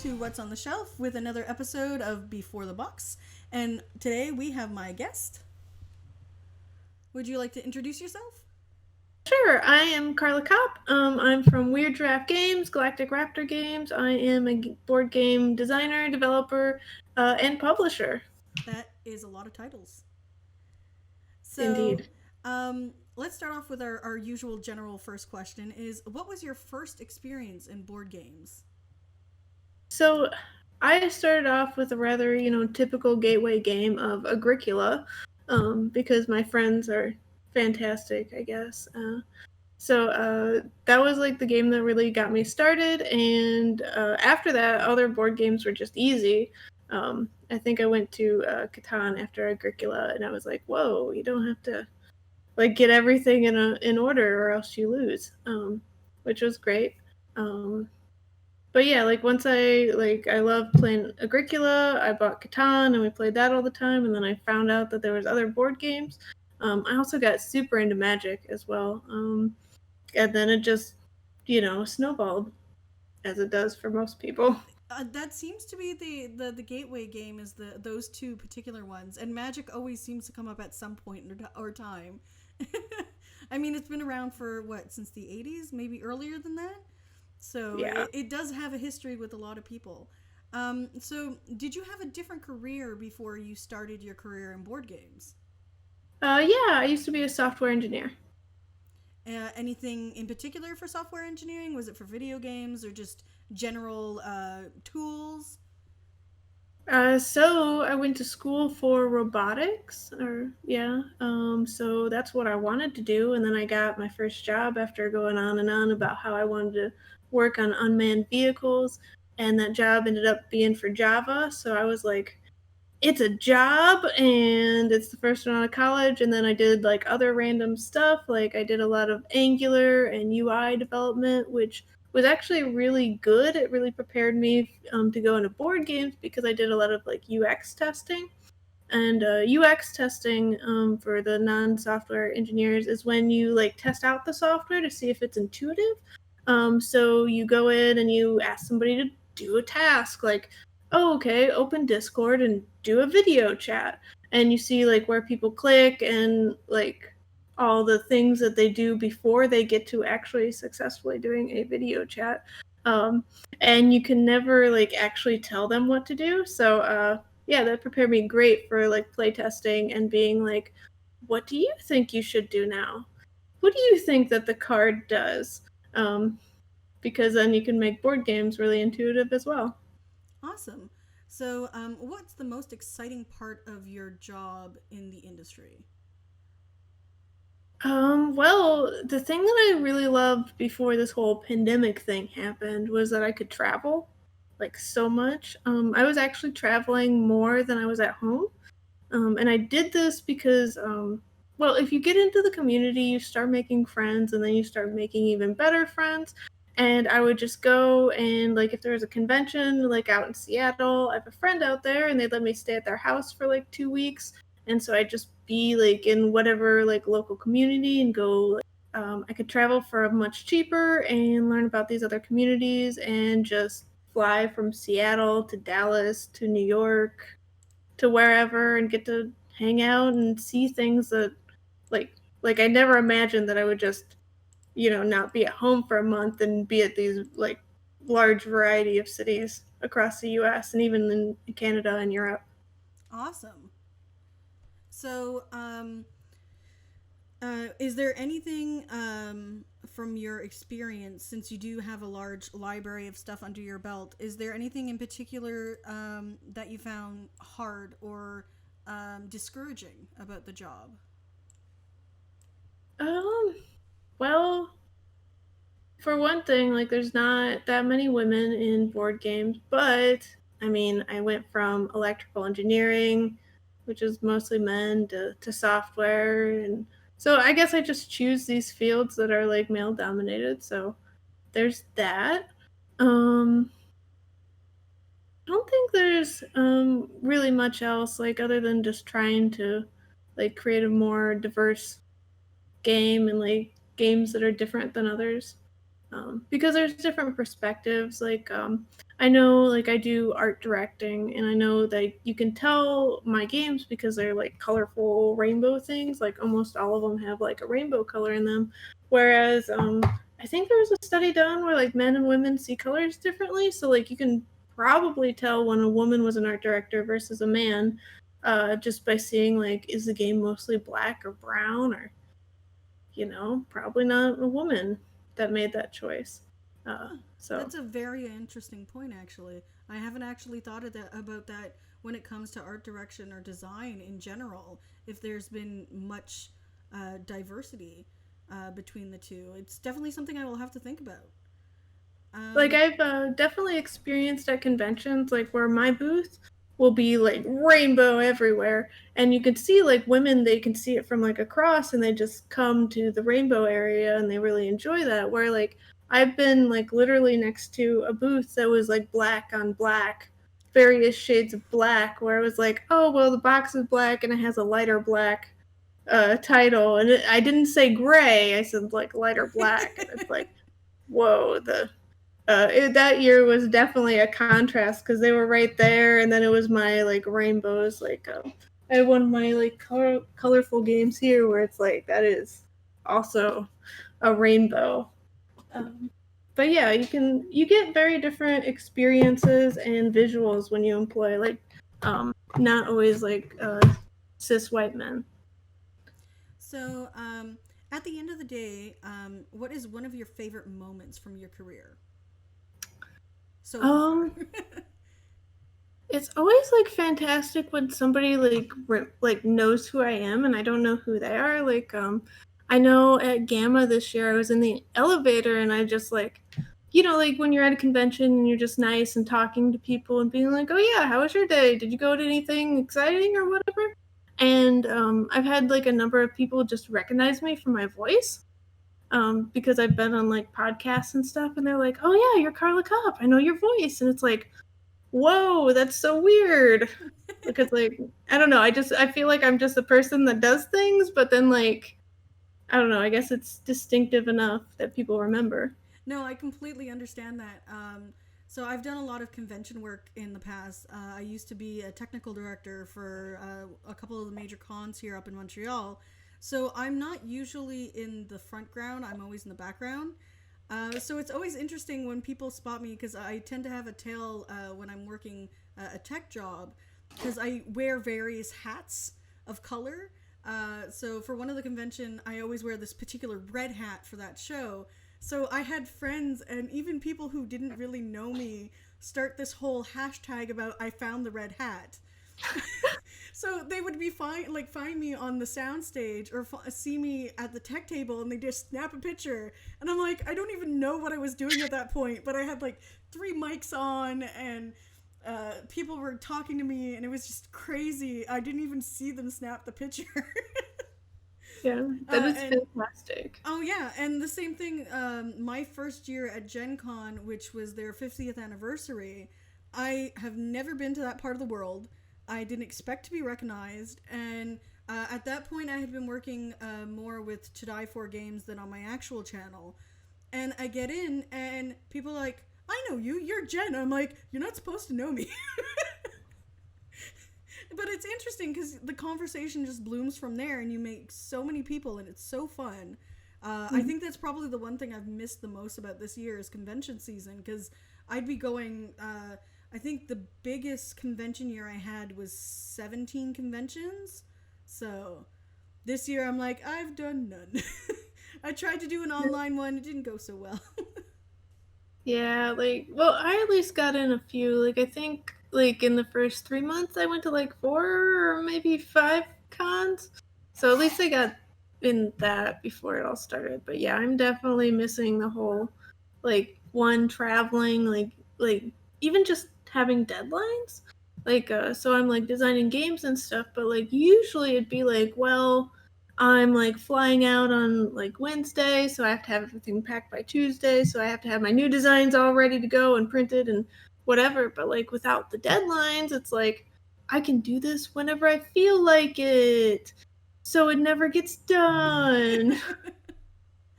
to What's on the Shelf with another episode of Before the Box. And today we have my guest. Would you like to introduce yourself? Sure, I am Carla Kopp. I'm from Weird Draft Games, Galactic Raptor Games. I am a board game designer, developer, and publisher. That is a lot of titles. So, Indeed. let's start off with our usual general first question is what was your first experience in board games? So, I started off with a rather, typical gateway game of Agricola, because my friends are fantastic, I guess. So that was like the game that really got me started, and after that, other board games were just easy. I think I went to Catan after Agricola, and I was like, "Whoa, you don't have to like get everything in order, or else you lose," which was great. Um, but yeah, like once I loved playing Agricola, I bought Catan, and we played that all the time. And then I found out that there was other board games. I also got super into Magic as well. And then it just, snowballed as it does for most people. That seems to be the gateway game is those two particular ones, and Magic always seems to come up at some point or time. I mean, it's been around for what since the 80s, maybe earlier than that. So Yeah. it does have a history with a lot of people. So did you have a different career before you started your career in board games? Yeah, I used to be a software engineer. Anything in particular for software engineering? Was it for video games or just general tools? So I went to school for robotics, or yeah. So that's what I wanted to do, and then I got my first job after going on and on about how I wanted to work on unmanned vehicles, and that job ended up being for Java. So I was like, it's a job, and it's the first one out of college. And then I did like other random stuff, like I did a lot of Angular and UI development, which was actually really good. It really prepared me to go into board games because I did a lot of like UX testing. And UX testing, for the non-software engineers, is when you like test out the software to see if it's intuitive. So you go in and you ask somebody to do a task, like, oh, okay, open Discord and do a video chat, and you see like where people click and like all the things that they do before they get to actually successfully doing a video chat. Um, and you can never like actually tell them what to do. So yeah, that prepared me great for like playtesting and being like, what do you think you should do now? What do you think that the card does? Um, because then you can make board games really intuitive as well. Awesome. So, what's the most exciting part of your job in the industry? Well, the thing that I really loved before this whole pandemic thing happened was that I could travel like so much. I was actually traveling more than I was at home. And I did this because, well, if you get into the community, you start making friends and then you start making even better friends. And I would just go and, like, if there was a convention, like out in Seattle, I have a friend out there and they'd let me stay at their house for like 2 weeks. And so I'd just be like in whatever like local community and go. I could travel for much cheaper and learn about these other communities and just fly from Seattle to Dallas to New York to wherever and get to hang out and see things that like I never imagined that I would just not be at home for a month and be at these like large variety of cities across the US and even in Canada and Europe. Awesome. So, is there anything from your experience, since you do have a large library of stuff under your belt, is there anything in particular that you found hard or discouraging about the job? Um well, for one thing, like there's not that many women in board games, but I mean, I went from electrical engineering, which is mostly men, to software, and so I guess I just choose these fields that are like male dominated. So there's that. Um, I don't think there's really much else like other than just trying to like create a more diverse game and like games that are different than others. because there's different perspectives. I know, like, I do art directing, and I know that you can tell my games because they're like colorful rainbow things. Like almost all of them have like a rainbow color in them. Whereas I think there was a study done where like men and women see colors differently. So like you can probably tell when a woman was an art director versus a man, just by seeing like, is the game mostly black or brown, or probably not a woman that made that choice. Huh. So That's a very interesting point, actually. I haven't actually thought of that about that when it comes to art direction or design in general. If there's been much diversity between the two, it's definitely something I will have to think about. like Um, I've definitely experienced at conventions like where my booth will be like rainbow everywhere, and you can see like women, they can see it from like across and they just come to the rainbow area and they really enjoy that, where like I've been like literally next to a booth that was like black on black, various shades of black, where it was like, oh well, the box is black and it has a lighter black title, and I didn't say gray, I said like lighter black, and it's like, whoa, that year was definitely a contrast because they were right there, and then it was my like rainbows. I had one of my like colorful games here where it's like that is also a rainbow. Um, but yeah, you get very different experiences and visuals when you employ like not always like cis white men. so, at the end of the day, what is one of your favorite moments from your career so far? Um, It's always like fantastic when somebody like knows who I am and I don't know who they are. I know at Gamma this year I was in the elevator and I just like, like when you're at a convention and you're just nice and talking to people and being like, "Oh yeah, how was your day? Did you go to anything exciting or whatever?" And I've had like a number of people just recognize me from my voice. Because I've been on like podcasts and stuff, and they're like, "Oh yeah, you're Carla Kopp. I know your voice," and it's like, whoa, that's so weird. Because like, I don't know, I feel like I'm just a person that does things, but then like, I don't know, I guess it's distinctive enough that people remember. No, I completely understand that. So I've done a lot of convention work in the past. I used to be a technical director for a couple of the major cons here up in Montreal. So I'm not usually in the front ground. I'm always in the background. So it's always interesting when people spot me because I tend to have a tail when I'm working a tech job because I wear various hats of color. So for one of the convention, I always wear this particular red hat for that show. So I had friends and even people who didn't really know me start this whole hashtag about I found the red hat. So they would be find me on the soundstage or see me at the tech table, and they just snap a picture. And I'm like, I don't even know what I was doing at that point, but I had like 3 mics on, and people were talking to me, and it was just crazy. I didn't even see them snap the picture. Yeah, that is And fantastic. oh yeah, and the same thing. My first year at Gen Con, which was their 50th anniversary, I have never been to that part of the world. I didn't expect to be recognized, and at that point, I had been working more with To Die For games than on my actual channel. And I get in, and people are like, "I know you. You're Jen." I'm like, "You're not supposed to know me." But it's interesting because the conversation just blooms from there, and you make so many people, and it's so fun. I think that's probably the one thing I've missed the most about this year is convention season because I'd be going. I think the biggest convention year I had was 17 conventions. So this year I'm like, I've done none. I tried to do an online one, it didn't go so well. Yeah, well, I at least got in a few. I think, in the first 3 months, I went to like 4 or maybe 5 cons. So at least I got in that before it all started. But yeah, I'm definitely missing the whole, one, traveling, even just having deadlines. So I'm like designing games and stuff, but usually it'd be like, well, I'm like flying out on like Wednesday, so I have to have everything packed by Tuesday, so I have to have my new designs all ready to go and printed and whatever. But without the deadlines, it's like I can do this whenever I feel like it. So it never gets done.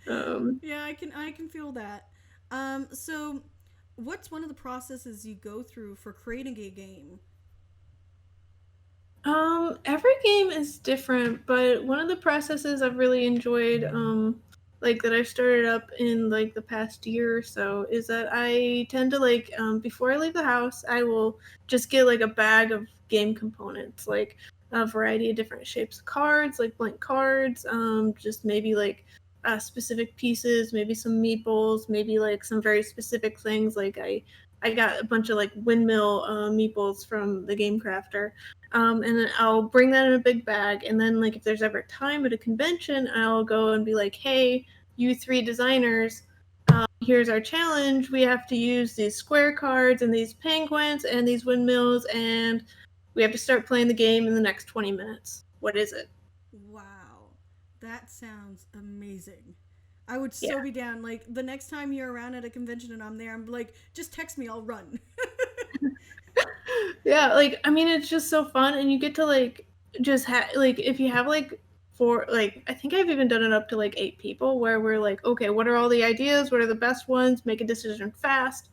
Um Yeah, I can feel that. So what's one of the processes you go through for creating a game? Every game is different, but one of the processes I've really enjoyed, like that I've started up in like the past year or so, is that I tend to like, before I leave the house, I will just get like a bag of game components, like a variety of different shapes of cards, like blank cards, just maybe like specific pieces, maybe some meeples, maybe like some very specific things. Like I got a bunch of like windmill meeples from the Game Crafter, and then I'll bring that in a big bag. And then, like, if there's ever time at a convention, I'll go and be like, hey, you three designers, here's our challenge. We have to use these square cards and these penguins and these windmills, and we have to start playing the game in the next 20 minutes. What is it? Wow. That sounds amazing. I would Yeah. so be down. Like the next time you're around at a convention and I'm there, I'm like, just text me, I'll run. Yeah, like, I mean, it's just so fun, and you get to, like, just like, if you have, like, four, like, I think I've even done it up to, like, 8 people where we're like, okay, what are all the ideas? What are the best ones? Make a decision fast.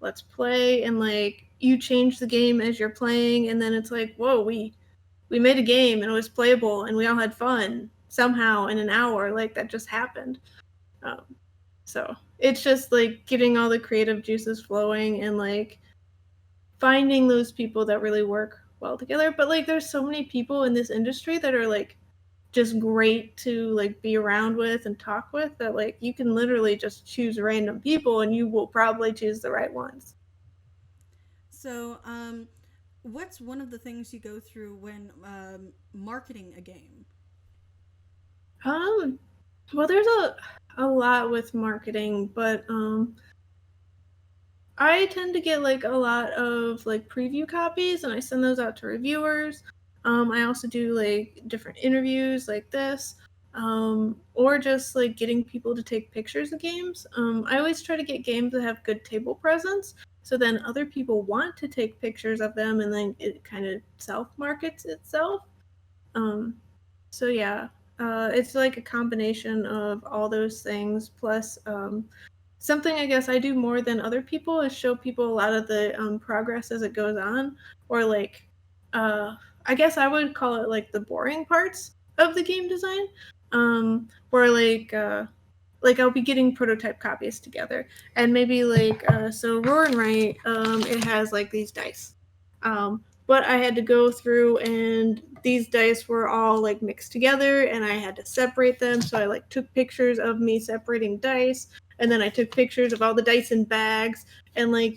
Let's play. And, like, you change the game as you're playing, and then it's like, whoa, we made a game, and it was playable, and we all had fun somehow in an hour. Like, that just happened. Um, so it's just, like, getting all the creative juices flowing and, like, finding those people that really work well together. But like there's so many people in this industry that are like just great to like be around with and talk with, that like you can literally just choose random people and you will probably choose the right ones. So, what's one of the things you go through when marketing a game? um well, there's a lot with marketing, but I tend to get like a lot of like preview copies and I send those out to reviewers. I also do like different interviews like this, or just like getting people to take pictures of games. I always try to get games that have good table presence, so then other people want to take pictures of them, and then it kind of self markets itself. Um, so yeah, it's like a combination of all those things. Plus, something I guess I do more than other people is show people a lot of the progress as it goes on, or like, uh, I guess I would call it like the boring parts of the game design, where like I'll be getting prototype copies together, and maybe like so roar and write, it has like these dice, but I had to go through and these dice were all like mixed together and I had to separate them, so I like took pictures of me separating dice, and then I took pictures of all the dice in bags, and like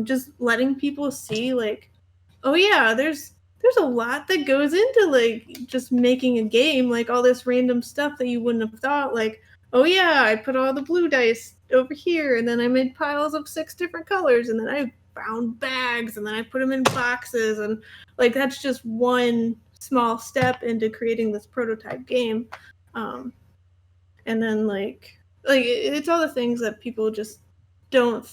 just letting people see like, oh yeah, there's a lot that goes into like just making a game, like all this random stuff that you wouldn't have thought, like, oh yeah, I put all the blue dice over here, and then I made piles of 6 different colors, and then I found bags, and then I put them in boxes, and like that's just one small step into creating this prototype game. Um, and then like it's all the things that people just don't,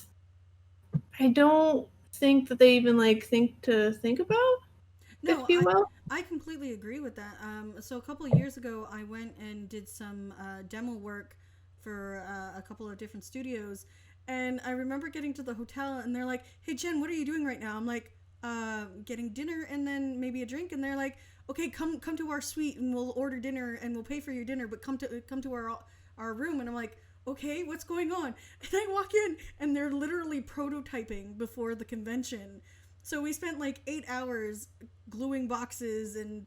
I don't think that they even like think about, if No, you will. I completely agree with that. So a couple of years ago, I went and did some demo work for a couple of different studios, and I remember getting to the hotel, and they're like, "Hey Jen, what are you doing right now?" I'm like, "Getting dinner and then maybe a drink," and they're like, "Okay, come to our suite and we'll order dinner and we'll pay for your dinner, but come to our room." And I'm like, "Okay, what's going on?" And I walk in, and they're literally prototyping before the convention. So we spent like 8 hours gluing boxes and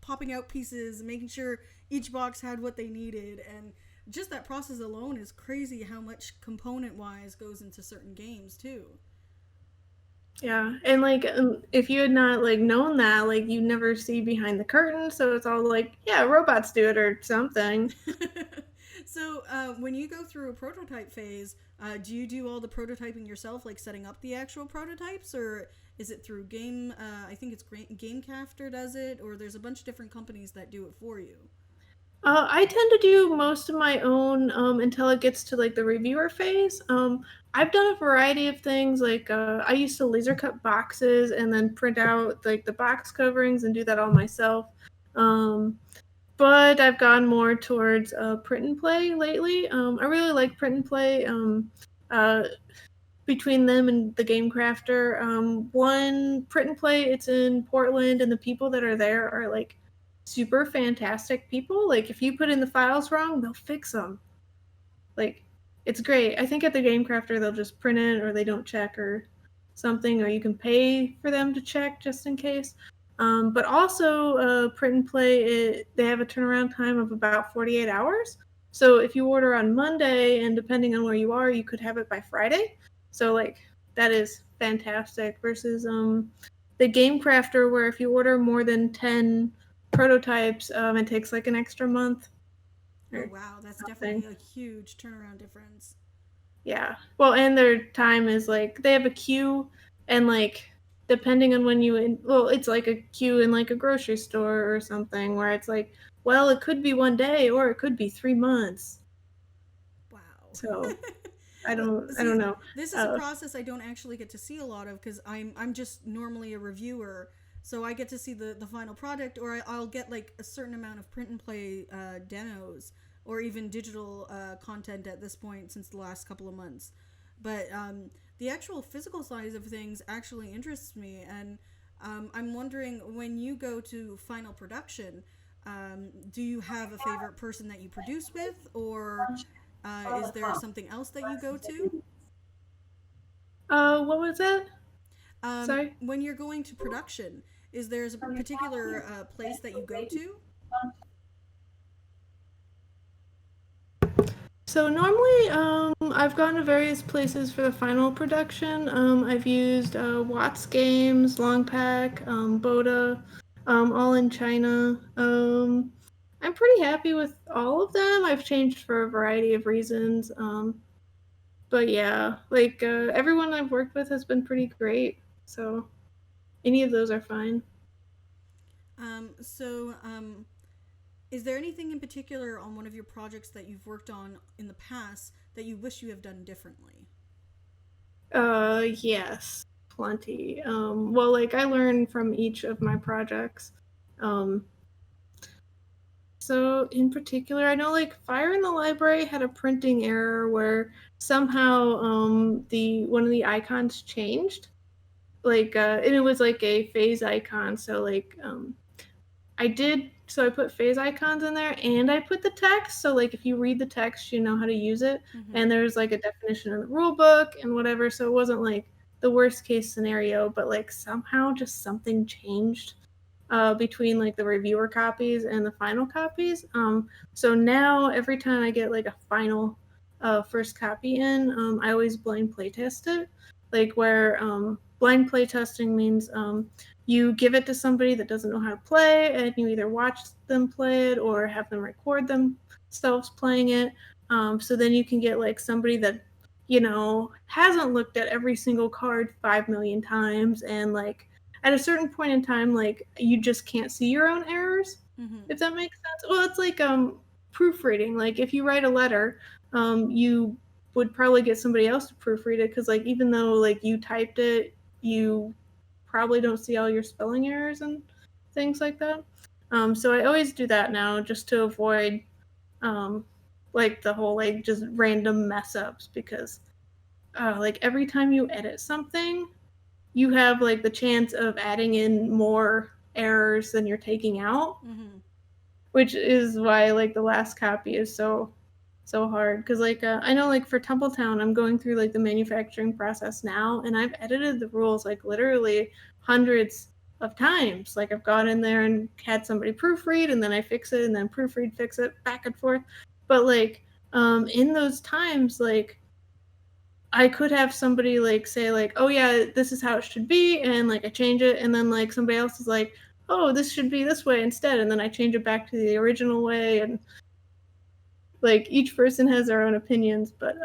popping out pieces, making sure each box had what they needed, and just that process alone is crazy. How much component wise goes into certain games too. Yeah, and like if you had not like known that, like you never see behind the curtain, so it's all like, yeah, robots do it or something. So when you go through a prototype phase, do you do all the prototyping yourself, like setting up the actual prototypes, or is it through game? I think it's Gamecrafter does it, or there's a bunch of different companies that do it for you. I tend to do most of my own until it gets to like the reviewer phase. I've done a variety of things. Like I used to laser cut boxes and then print out like the box coverings and do that all myself. Um, but I've gone more towards print and play lately. I really like print and play. between them and the Game Crafter. One print and play, it's in Portland, and the people that are there are like super fantastic people. Like if you put in the files wrong, they'll fix them. Like it's great. I think at the Game Crafter they'll just print it or they don't check or something, or you can pay for them to check just in case. But also, print and play, they have a turnaround time of about 48 hours. So if you order on Monday, and depending on where you are, you could have it by Friday. So like that is fantastic versus the Game Crafter, where if you order more than 10 prototypes, it takes like an extra month. Oh Or wow, that's something. definitely a huge turnaround difference. Yeah. Well, and their time is like they have a queue, and like depending on when well, it's like a queue in like a grocery store or something where it's like, well, it could be one day or it could be 3 months. Wow. So I don't See, know. this is a Uh, process I don't actually get to see a lot of because I'm just normally a reviewer, so I get to see the final product, or I'll get like a certain amount of print and play demos, or even digital content at this point since the last couple of months. But the actual physical size of things actually interests me, and I'm wondering when you go to final production, do you have a favorite person that you produce with, or is there something else that you go to? what was that? Sorry. When you're going to production, is there a particular place that you go to? So normally, I've gone to various places for the final production. I've used Watts Games, Longpack, Boda, all in China. I'm pretty happy with all of them. I've changed for a variety of reasons. But yeah, like everyone I've worked with has been pretty great. So any of those are fine. So, is there anything in particular on one of your projects that you've worked on in the past that you wish you have done differently? Yes, plenty. Well, like I learned from each of my projects. Um, so in particular, I know like Fire in the Library had a printing error where somehow the one of the icons changed. Like and it was like a phase icon. So like I put phase icons in there and I put the text. So like if you read the text, you know how to use it. Mm-hmm. And there's like a definition in the rule book and whatever. So it wasn't like the worst case scenario, but like somehow just something changed between like the reviewer copies and the final copies. So now every time I get like a final first copy in, I always blind playtest it. Like where blind playtesting means you give it to somebody that doesn't know how to play, and you either watch them play it or have them record themselves playing it. So then you can get like somebody that hasn't looked at every single card 5 million times and like at a certain point in time, like you just can't see your own errors, Mm-hmm. if that makes sense. Well, it's like proofreading. Like if you write a letter, you would probably get somebody else to proofread it because like even though like you typed it, you probably don't see all your spelling errors and things like that. So I always do that now just to avoid um, like the whole like just random mess ups because like every time you edit something, you have like the chance of adding in more errors than you're taking out, Mm-hmm. which is why like the last copy is so hard because like I know like for Tumbletown I'm going through like the manufacturing process now and I've edited the rules like literally hundreds of times. Like I've gone in there and had somebody proofread and then I fix it and then proofread fix it back and forth. But like in those times like I could have somebody like say like, "Oh yeah, this is how it should be," and like I change it, and then like somebody else is like, "Oh, this should be this way instead," and then I change it back to the original way, and like each person has their own opinions, but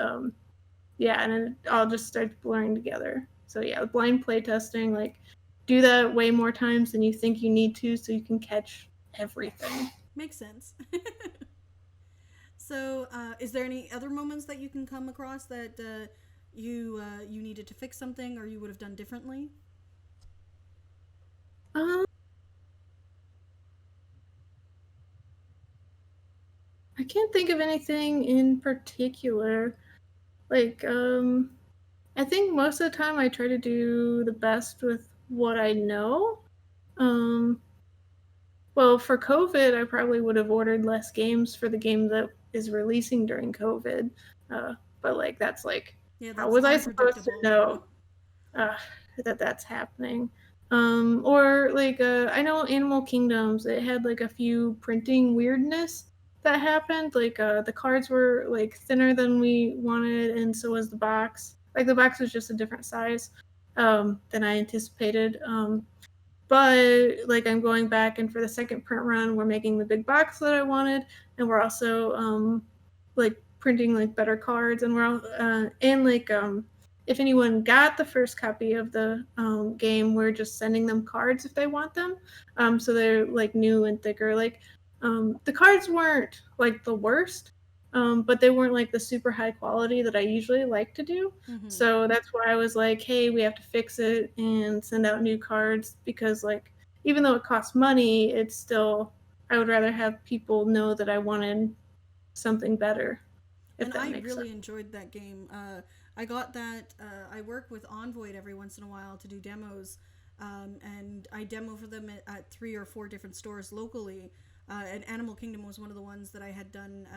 yeah, and then it all just starts blurring together. So yeah, blind play testing, like do that way more times than you think you need to, so you can catch everything. Makes sense. So, is there any other moments that you can come across that you needed to fix something or you would have done differently? Um, I can't think of anything in particular. Like, I think most of the time I try to do the best with what I know. Um, well, for COVID, I probably would have ordered less games for the game that is releasing during COVID. But like, that's like, Yeah, how that's was I supposed to unpredictable. know uh, that that's happening? Or like, I know Animal Kingdoms, it had like a few printing weirdness that happened. Like, the cards were like thinner than we wanted, and so was the box. Like, the box was just a different size than I anticipated. But like, I'm going back, and for the second print run, we're making the big box that I wanted, and we're also like printing like better cards, and we're all and like if anyone got the first copy of the game, we're just sending them cards if they want them. So they're like new and thicker. Like, the cards weren't like the worst, but they weren't like the super high quality that I usually like to do. Hmm. So that's why I was like, hey, we have to fix it and send out new cards, because like, even though it costs money, it's still, I would rather have people know that I wanted something better, if And that I makes sense. really enjoyed that game. I got that. I work with Envoy every once in a while to do demos, and I demo for them at 3 or 4 different stores locally. And Animal Kingdom was one of the ones that I had done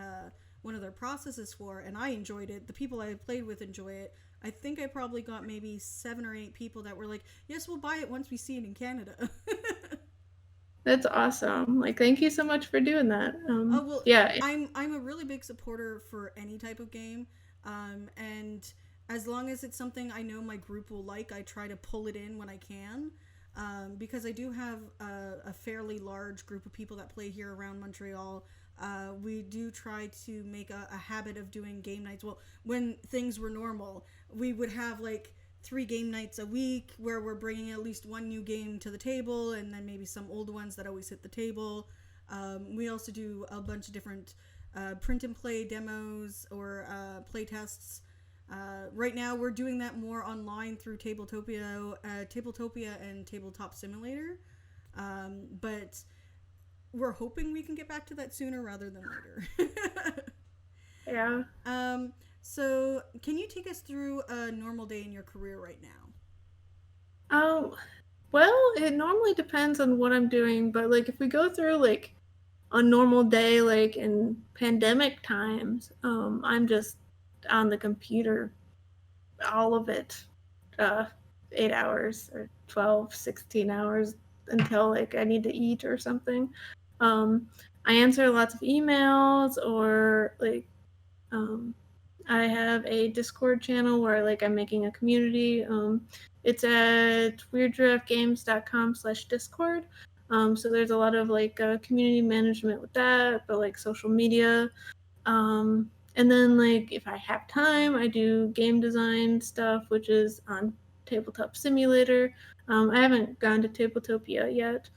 one of their processes for, and I enjoyed it. The people I played with enjoy it. I think I probably got maybe 7 or 8 people that were like, "Yes, we'll buy it once we see it in Canada." That's awesome. Like, thank you so much for doing that. Oh well, Yeah. I'm a really big supporter for any type of game, and as long as it's something I know my group will like, I try to pull it in when I can, because I do have a fairly large group of people that play here around Montreal. We do try to make a habit of doing game nights. Well, when things were normal, we would have like 3 game nights a week where we're bringing at least one new game to the table, and then maybe some old ones that always hit the table. We also do a bunch of different print and play demos or play tests. Right now, we're doing that more online through Tabletopia and Tabletop Simulator. But we're hoping we can get back to that sooner rather than later. Yeah. um, so, can you take us through a normal day in your career right now? Um, well, it normally depends on what I'm doing, but like, if we go through like a normal day, like in pandemic times, I'm just on the computer, all of it, uh, 8 hours or 12, 16 hours until like I need to eat or something. Um, I answer lots of emails, or like, um, I have a Discord channel where like I'm making a community. It's at weirddraftgames.com/discord. So there's a lot of like community management with that, but like social media. And then like, if I have time, I do game design stuff, which is on Tabletop Simulator. I haven't gone to Tabletopia yet.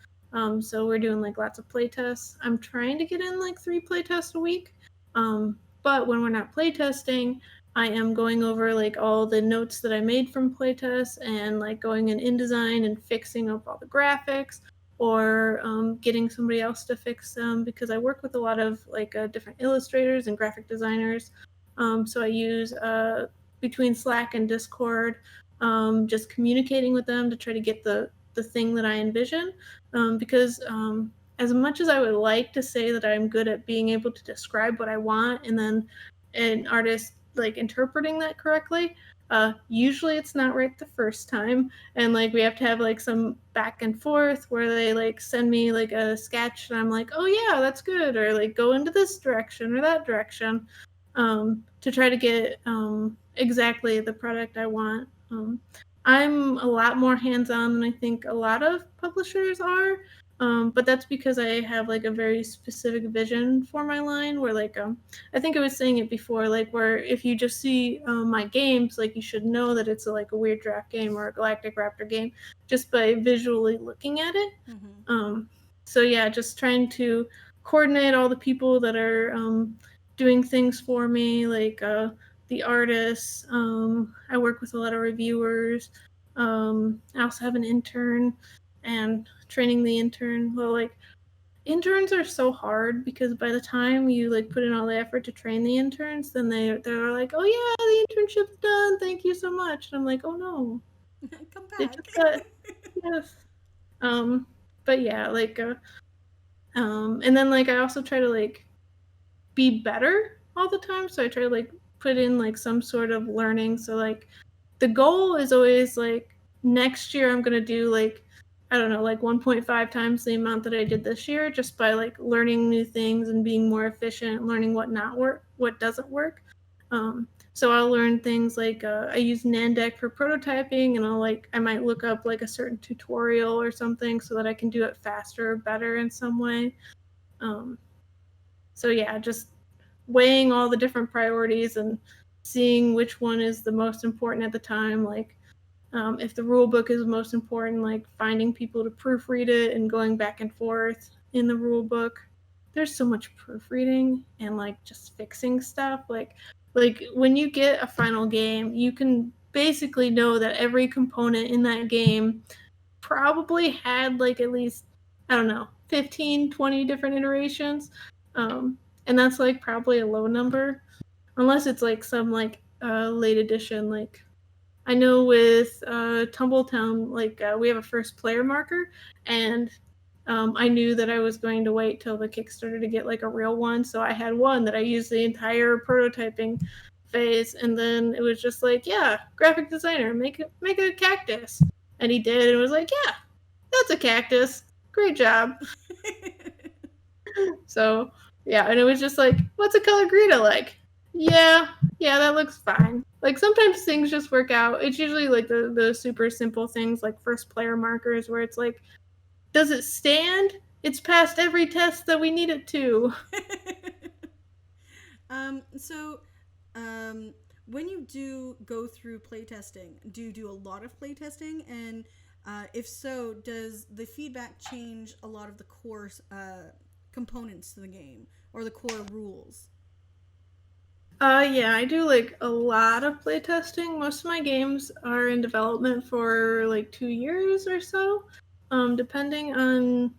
So we're doing like lots of playtests. I'm trying to get in like 3 playtests a week. But when we're not playtesting, I am going over like all the notes that I made from playtests, and like going in InDesign and fixing up all the graphics, or getting somebody else to fix them, because I work with a lot of like different illustrators and graphic designers. So I use between Slack and Discord, just communicating with them to try to get the thing that I envision. Because as much as I would like to say that I'm good at being able to describe what I want, and then an artist like interpreting that correctly, usually it's not right the first time, and like, we have to have like some back and forth where they like send me like a sketch, and I'm like, oh yeah, that's good, or like, go into this direction or that direction, to try to get exactly the product I want. I'm a lot more hands-on than I think a lot of publishers are. But that's because I have like a very specific vision for my line, where like, I think I was saying it before, like, where if you just see my games, like, you should know that it's like a Weird Draft game or a Galactic Raptor game just by visually looking at it. Mm-hmm. Um, so yeah, just trying to coordinate all the people that are doing things for me, like the artists. I work with a lot of reviewers. I also have an intern, and training the intern. Well, like, interns are so hard because by the time you like put in all the effort to train the interns, then they're like, oh yeah, the internship's done, thank you so much. And I'm like, oh no, Come it back. just got yes. Um, but yeah, like and then like I also try to like be better all the time, so I try to like put in like some sort of learning. So like the goal is always like next year I'm gonna do like I don't know, like 1.5 times the amount that I did this year, just by like learning new things and being more efficient, learning what doesn't work. So I'll learn things like I use Nandeck for prototyping, and I might look up like a certain tutorial or something so that I can do it faster or better in some way. Um, so yeah, just weighing all the different priorities and seeing which one is the most important at the time. Like if the rule book is most important, like finding people to proofread it and going back and forth in the rule book. There's so much proofreading and like just fixing stuff. Like when you get a final game, you can basically know that every component in that game probably had like at least, I don't know, 15, 20 different iterations. And that's like probably a low number, unless it's like some like late edition. Like I know with Tumbletown, like we have a first player marker, and I knew that I was going to wait till the Kickstarter to get like a real one. So I had one that I used the entire prototyping phase, and then it was just like, yeah, graphic designer, make a cactus, and he did, and it was like, yeah, that's a cactus, great job. So yeah, and it was just like, what's a color Greta like? Yeah, that looks fine. Like sometimes things just work out. It's usually like the super simple things like first player markers where it's like, does it stand? It's passed every test that we need it to. So, when you do go through playtesting, do you do a lot of playtesting? And if so, does the feedback change a lot of the core components to the game or the core rules? Yeah, I do like a lot of playtesting. Most of my games are in development for like 2 years or so, depending on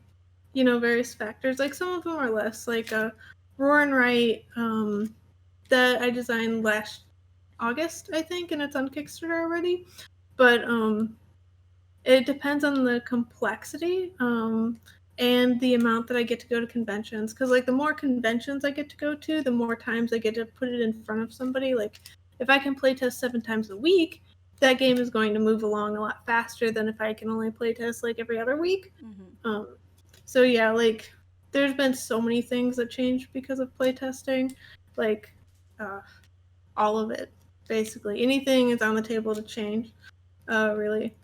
various factors. Like some of them are less. Like Roar and Write, that I designed last August, I think, and it's on Kickstarter already. But it depends on the complexity and the amount that I get to go to conventions. Because like the more conventions I get to go to, the more times I get to put it in front of somebody. Like if I can playtest 7 times a week, that game is going to move along a lot faster than if I can only playtest like every other week. Mm-hmm. So yeah, like there's been so many things that changed because of playtesting. Like all of it, basically. Anything is on the table to change, really,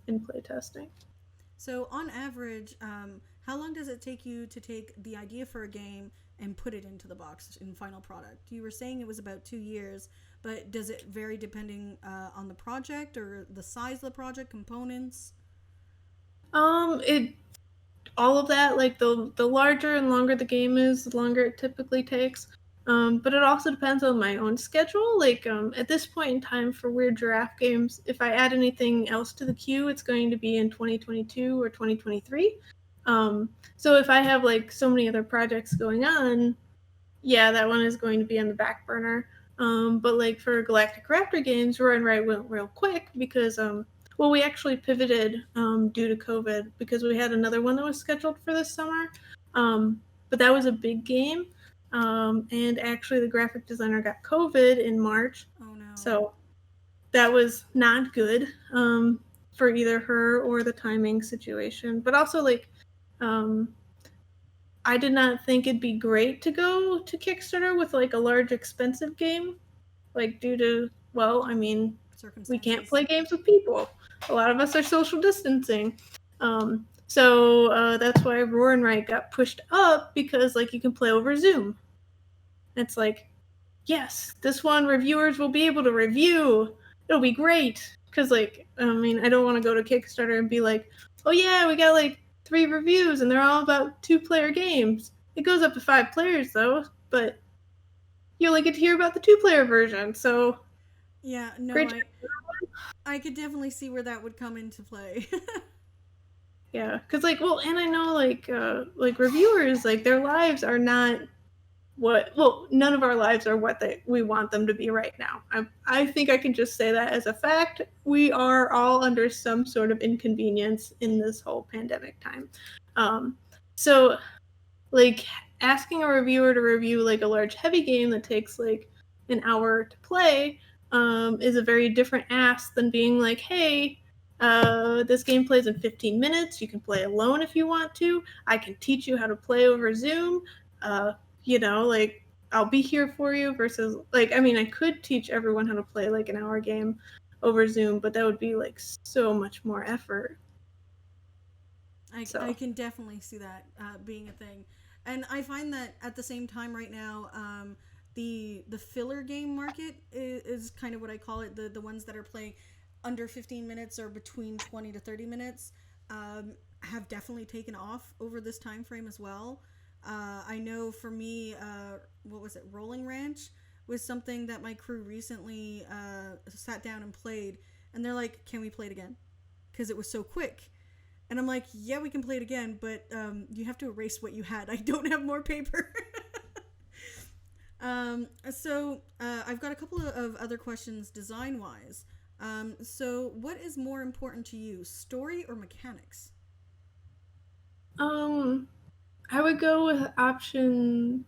in playtesting. So, on average, how long does it take you to take the idea for a game and put it into the box in final product? You were saying it was about 2 years, but does it vary depending on the project or the size of the project, components? It all of that, like the larger and longer the game is, the longer it typically takes. But it also depends on my own schedule. Like at this point in time for Weird Giraffe games, if I add anything else to the queue, it's going to be in 2022 or 2023. So if I have like so many other projects going on, yeah, that one is going to be on the back burner. But like for Galactic Raptor games, Roar and Write went real quick because well, we actually pivoted due to COVID because we had another one that was scheduled for this summer. But that was a big game. And actually, the graphic designer got COVID in March. Oh no. So that was not good for either her or the timing situation. But also, like, I did not think it'd be great to go to Kickstarter with like a large, expensive game, like due to, well, I mean, we can't play games with people. A lot of us are social distancing. So that's why Roar and Write got pushed up because like you can play over Zoom. It's like, yes, this one reviewers will be able to review. It'll be great. Because like, I mean, I don't want to go to Kickstarter and be like, oh yeah, we got like 3 reviews and they're all about 2-player games. It goes up to 5 players though, but you only get to hear about the 2-player version. So yeah, no, great. I could definitely see where that would come into play. Yeah, because and I know like reviewers, like their lives are not none of our lives are what we want them to be right now. I think I can just say that as a fact. We are all under some sort of inconvenience in this whole pandemic time. Um, so like asking a reviewer to review like a large heavy game that takes like an hour to play is a very different ask than being like, hey, this game plays in 15 minutes. You can play alone if you want to. I can teach you how to play over Zoom. Uh, like I'll be here for you versus like, I mean, I could teach everyone how to play like an hour game over Zoom, but that would be like so much more effort. I So, can definitely see that being a thing, and I find that at the same time right now, the filler game market is kind of what I call it. The ones that are playing under 15 minutes or between 20 to 30 minutes have definitely taken off over this time frame as well. I know for me, what was it? Rolling Ranch was something that my crew recently sat down and played, and they're like, "Can we play it again?" Because it was so quick. And I'm like, yeah, we can play it again, but you have to erase what you had. I don't have more paper. I've got a couple of other questions design wise. So, what is more important to you, story or mechanics? um, I would go with option,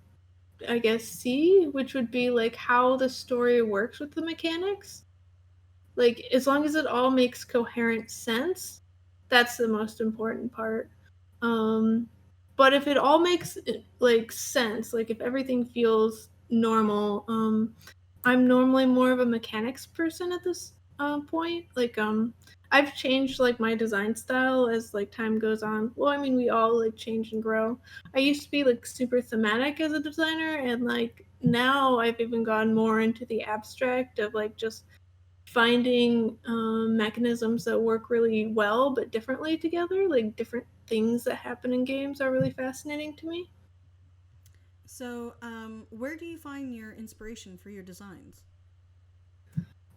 I guess, C, which would be like how the story works with the mechanics. Like, as long as it all makes coherent sense, that's the most important part. Um, but if it all makes like sense, like if everything feels normal, I'm normally more of a mechanics person at this point. I've changed like my design style as like time goes on. Well, I mean, we all like change and grow. I used to be like super thematic as a designer, and like now I've even gone more into the abstract of like just finding mechanisms that work really well but differently together. Like different things that happen in games are really fascinating to me. So, where do you find your inspiration for your designs?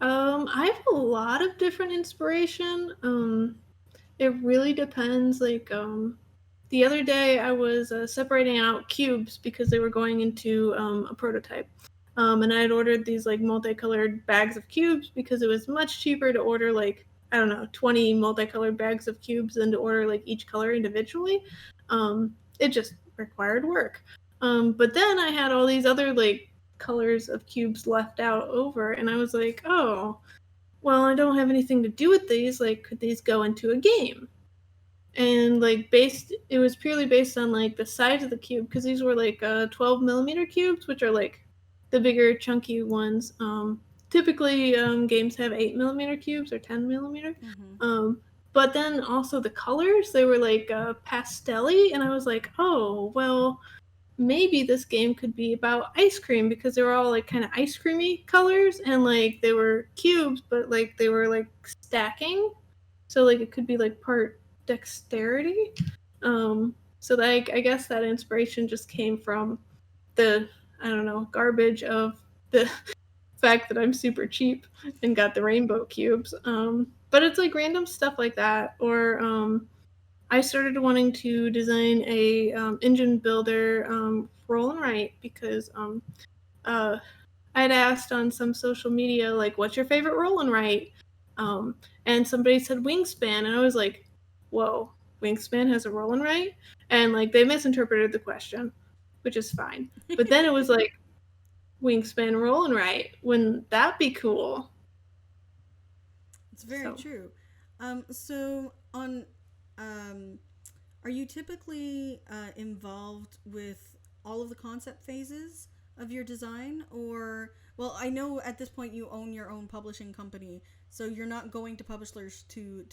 I have a lot of different inspiration. It really depends. The other day, I was separating out cubes because they were going into a prototype. And I had ordered these like multicolored bags of cubes because it was much cheaper to order like, I don't know, 20 multicolored bags of cubes than to order like each color individually. It just required work. But then I had all these other like colors of cubes left out over, and I was like, oh, well, I don't have anything to do with these. Like, could these go into a game? And it was purely based on like the size of the cube because these were like 12 millimeter cubes, which are like the bigger chunky ones. Typically games have 8 millimeter cubes or 10 millimeter. Mm-hmm. um, but then also the colors, they were like pastelly, and I was like, oh well, maybe this game could be about ice cream because they were all like kind of ice creamy colors, and like they were cubes but like they were like stacking, so like it could be like part dexterity. So like I guess that inspiration just came from the, I don't know, garbage of the fact that I'm super cheap and got the rainbow cubes. But it's like random stuff like that. Or I started wanting to design a engine builder roll and write because uh, I'd asked on some social media like, "What's your favorite roll and write?" Um, and somebody said Wingspan, and I was like, "Whoa, Wingspan has a roll and write?" And like they misinterpreted the question, which is fine. But then it was like Wingspan roll and write. Wouldn't that be cool? It's very So true. So on, um, are you typically involved with all of the concept phases of your design, or well, I know at this point you own your own publishing company, so you're not going to publishers to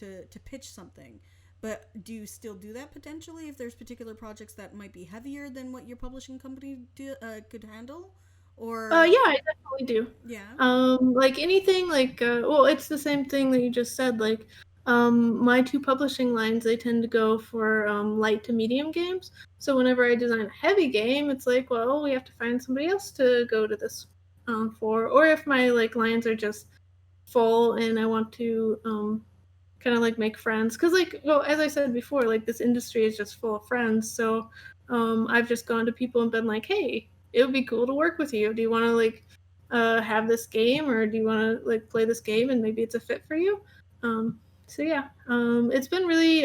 pitch something. But do you still do that potentially if there's particular projects that might be heavier than what your publishing company could handle, or yeah, I definitely do. yeah? Like anything, it's the same thing that you just said. Like, my two publishing lines, they tend to go for light to medium games. So whenever I design a heavy game, it's like, well, we have to find somebody else to go to this for. Or if my like lines are just full and I want to kind of like make friends. Because, like, well, as I said before, like, this industry is just full of friends. So I've just gone to people and been like, hey, it would be cool to work with you. Do you want to, like, have this game, or do you want to, like, play this game and maybe it's a fit for you? So yeah, it's been really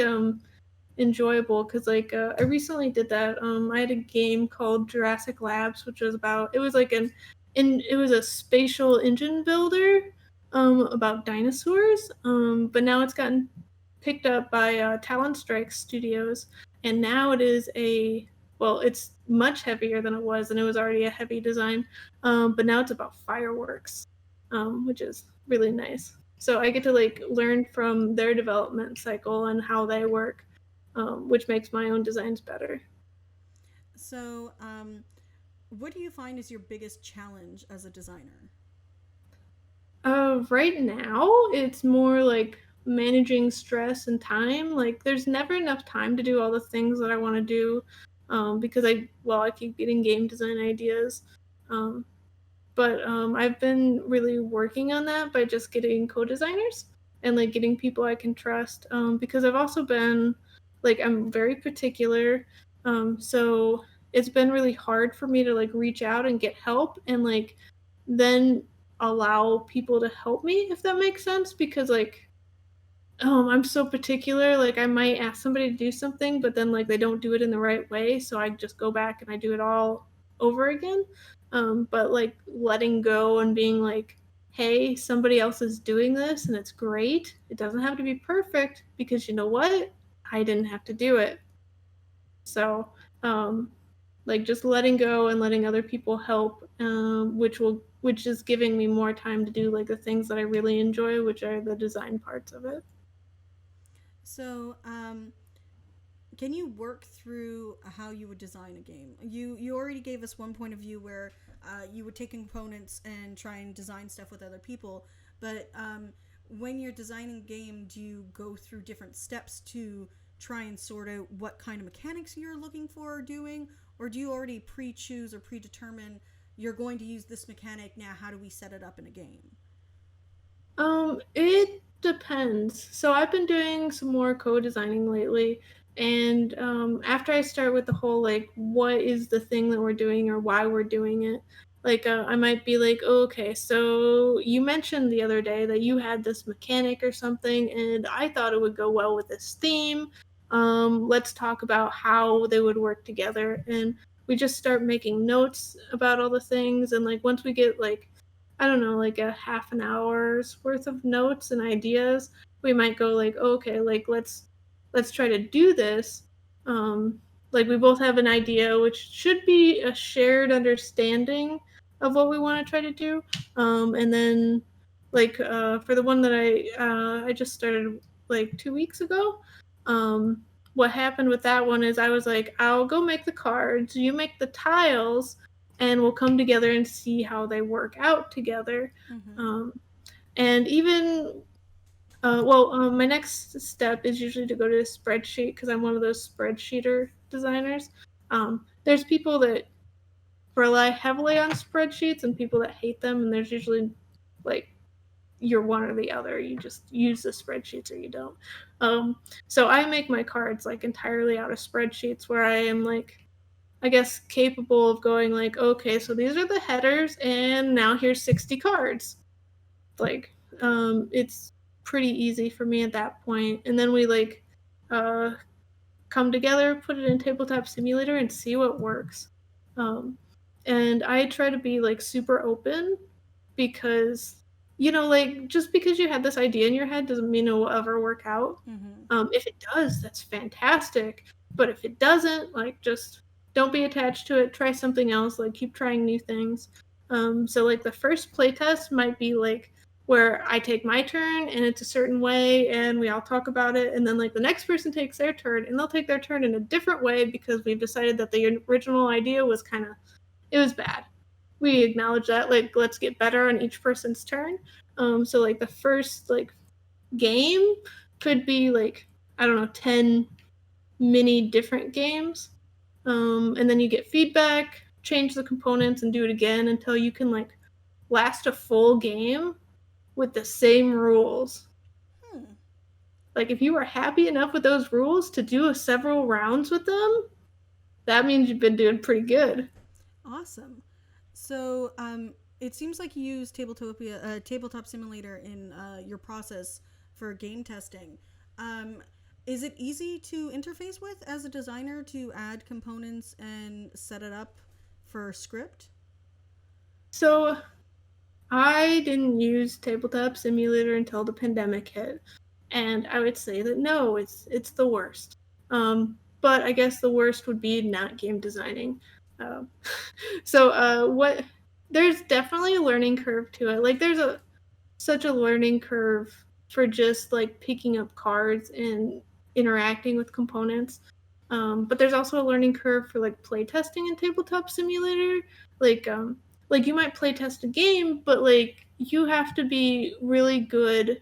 enjoyable because, like, I recently did that. I had a game called Jurassic Labs, which was about, it was like it was a spatial engine builder about dinosaurs. But now it's gotten picked up by Talon Strike Studios, and now it is well, it's much heavier than it was, and it was already a heavy design. But now it's about fireworks, which is really nice. So I get to, like, learn from their development cycle and how they work, which makes my own designs better. So, what do you find is your biggest challenge as a designer? Right now, it's more like managing stress and time. Like, there's never enough time to do all the things that I want to do, because I keep getting game design ideas. Um, but I've been really working on that by just getting co-designers and, like, getting people I can trust. Because I've also been, like, I'm very particular. So it's been really hard for me to, like, reach out and get help and, like, then allow people to help me, if that makes sense. Because, like, I'm so particular. Like, I might ask somebody to do something, but then, like, they don't do it in the right way, so I just go back and I do it all over again. But, like, letting go and being like, hey, somebody else is doing this and it's great. It doesn't have to be perfect, because you know what? I didn't have to do it. So, um, like, just letting go and letting other people help, which is giving me more time to do, like, the things that I really enjoy, which are the design parts of it. So, can you work through how you would design a game? You already gave us one point of view where you would take components and try and design stuff with other people, but when you're designing a game, do you go through different steps to try and sort out what kind of mechanics you're looking for or doing, or do you already pre-choose or predetermine you're going to use this mechanic, now how do we set it up in a game? It depends. So I've been doing some more co-designing lately, and after I start with the whole, like, what is the thing that we're doing or why we're doing it, like, I might be like, oh, okay, so you mentioned the other day that you had this mechanic or something, and I thought it would go well with this theme. Let's talk about how they would work together, and we just start making notes about all the things, and, like, once we get, like, I don't know, like, a half an hour's worth of notes and ideas, we might go like, okay, like, let's try to do this. Um, like, we both have an idea, which should be a shared understanding of what we want to try to do. And then, like, for the one that I just started like 2 weeks ago, um, what happened with that one is I was like, I'll go make the cards, you make the tiles, and we'll come together and see how they work out together. Mm-hmm. Um, and even my next step is usually to go to a spreadsheet, because I'm one of those spreadsheeter designers. There's people that rely heavily on spreadsheets and people that hate them, and there's usually, like, you're one or the other. You just use the spreadsheets or you don't. So I make my cards, like, entirely out of spreadsheets, where I am, like, I guess, capable of going like, okay, so these are the headers, and now here's 60 cards. Like, it's pretty easy for me at that point. And then we, like, uh, come together, put it in Tabletop Simulator, and see what works. Um, and I try to be, like, super open, because, like, just because you had this idea in your head doesn't mean it will ever work out. Mm-hmm. If it does, that's fantastic. But if it doesn't, like, just don't be attached to it. Try something else. Like, keep trying new things. So, like, the first playtest might be, like, where I take my turn and it's a certain way and we all talk about it. And then, like, the next person takes their turn and they'll take their turn in a different way, because we've decided that the original idea was it was bad. We acknowledge that. Like, let's get better on each person's turn. So, like, the first, like, game could be, like, I don't know, 10 mini different games. And then you get feedback, change the components, and do it again until you can, like, last a full game with the same rules. Hmm. Like if you are happy enough with those rules to do several rounds with them, that means you've been doing pretty good. Awesome. So, it seems like you use Tabletop Simulator in your process for game testing. Um, is it easy to interface with as a designer to add components and set it up for script? So I didn't use Tabletop Simulator until the pandemic hit, and I would say that no, it's the worst. But I guess the worst would be not game designing. Uh, what there's definitely a learning curve to it. Like there's a such a learning curve for just like picking up cards and interacting with components. But there's also a learning curve for like playtesting in Tabletop Simulator. Like like you might playtest a game, but like you have to be really good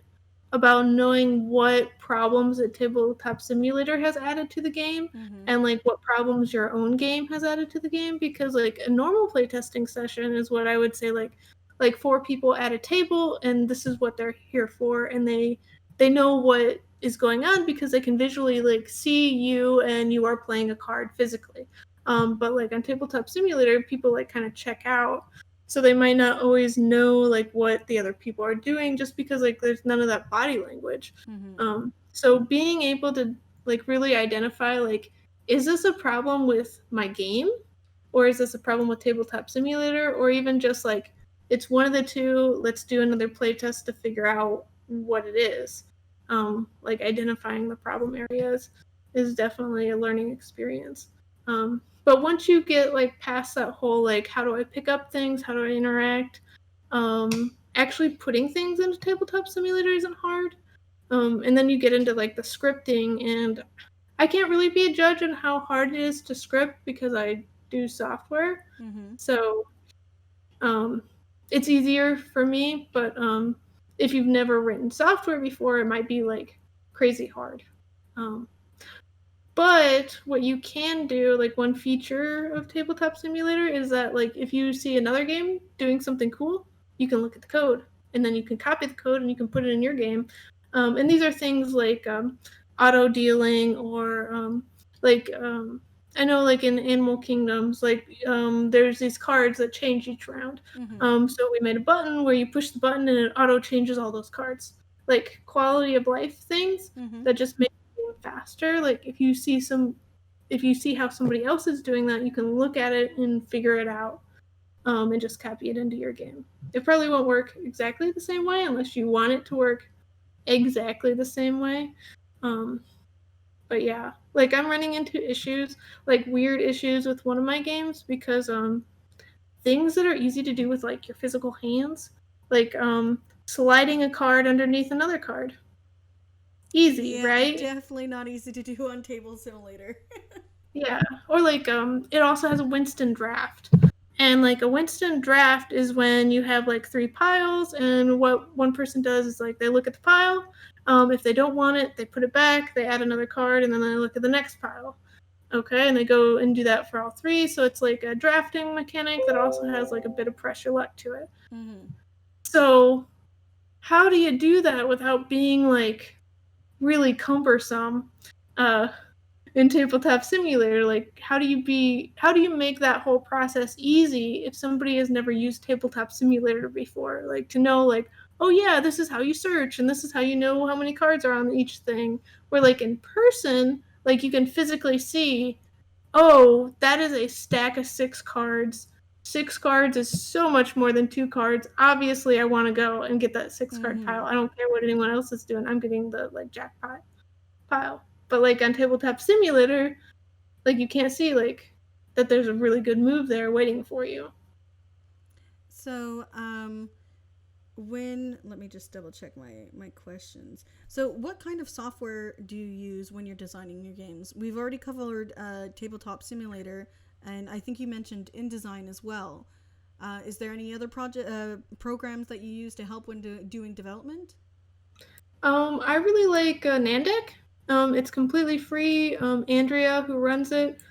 about knowing what problems a Tabletop Simulator has added to the game Mm-hmm. and like what problems your own game has added to the game, because like a normal playtesting session is what I would say like four people at a table and this is what they're here for, and they know what is going on because they can visually like see you and you are playing a card physically. But like on Tabletop Simulator, people like kind of check out, so they might not always know like what the other people are doing just because like there's none of that body language. Mm-hmm. So being able to like really identify like, is this a problem with my game, or is this a problem with Tabletop Simulator, or even just like it's one of the two, let's do another playtest to figure out what it is. Like identifying the problem areas is definitely a learning experience. But once you get like past that whole like how do I pick up things, how do I interact, actually putting things into Tabletop Simulator isn't hard. And then you get into like the scripting, and I can't really be a judge on how hard it is to script because I do software. Mm-hmm. So um, it's easier for me, but if you've never written software before, it might be like crazy hard. Um, but what you can do, like one feature of Tabletop Simulator, is that like if you see another game doing something cool, you can look at the code and then you can copy the code and you can put it in your game. And these are things like auto dealing or I know like in Animal Kingdoms, like there's these cards that change each round. Mm-hmm. So we made a button where you push the button and it auto changes all those cards. Like quality of life things Mm-hmm. that just make faster. Like if you see how somebody else is doing that, you can look at it and figure it out, and just copy it into your game. It probably won't work exactly the same way unless you want it to work exactly the same way. Um, but yeah, like I'm running into issues, like weird issues with one of my games because things that are easy to do with like your physical hands, like sliding a card underneath another card. Easy, Yeah, right? definitely not easy to do on Table Simulator. Yeah. Or like it also has a Winston Draft. And like a Winston Draft is when you have like three piles, and what one person does is like they look at the pile. If they don't want it, they put it back, they add another card, and then they look at the next pile. Okay, and they go and do that for all three. So it's like a drafting mechanic that also has like a bit of pressure luck to it. Mm-hmm. So how do you do that without being like really cumbersome? In Tabletop Simulator, like how do you make that whole process easy if somebody has never used Tabletop Simulator before, like to know like, oh yeah, this is how you search and this is how you know how many cards are on each thing, where like in person, like you can physically see, oh, that is a stack of 6 cards. 6 cards is so much more than 2 cards. Obviously I want to go and get that 6 card Mm-hmm. pile. I don't care what anyone else is doing, I'm getting the like jackpot pile. But like on Tabletop Simulator, like you can't see like that there's a really good move there waiting for you. So, when let me just double check my questions. So, what kind of software do you use when you're designing your games? We've already covered Tabletop Simulator, and I think you mentioned InDesign as well. Is there any other programs that you use to help when doing development? I really like Nandek. It's completely free. Andrea, who runs it,